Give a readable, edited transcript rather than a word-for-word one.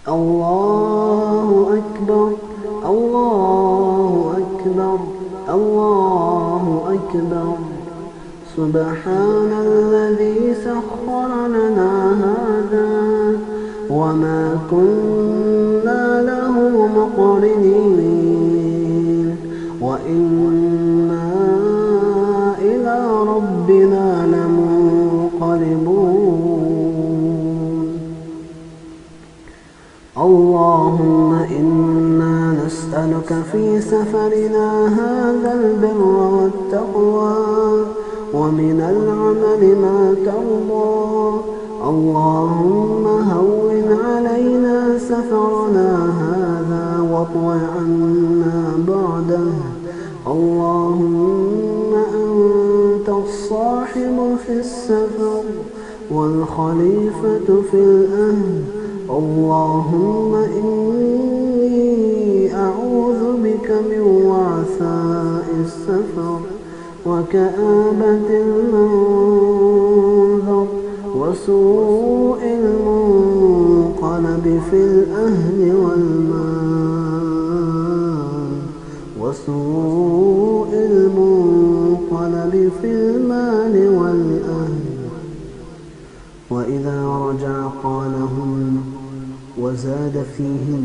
الله أكبر الله أكبر الله أكبر. سبحان الذي سخر لنا هذا وما كنا له مقرنين وإنا إلى ربنا لمنقلبون. اللهم إنا نسألك في سفرنا هذا البر والتقوى ومن العمل ما ترضى. اللهم هون علينا سفرنا هذا واطو عنا بعده. اللهم أنت الصاحب في السفر والخليفة في الأهل. اللهم إني أعوذ بك من وعثاء السفر وكآبة المنظر وسوء المنقلب في الأهل والمال وسوء المنقلب في المال والأهل. وإذا رجع قالهم وزاد فيهم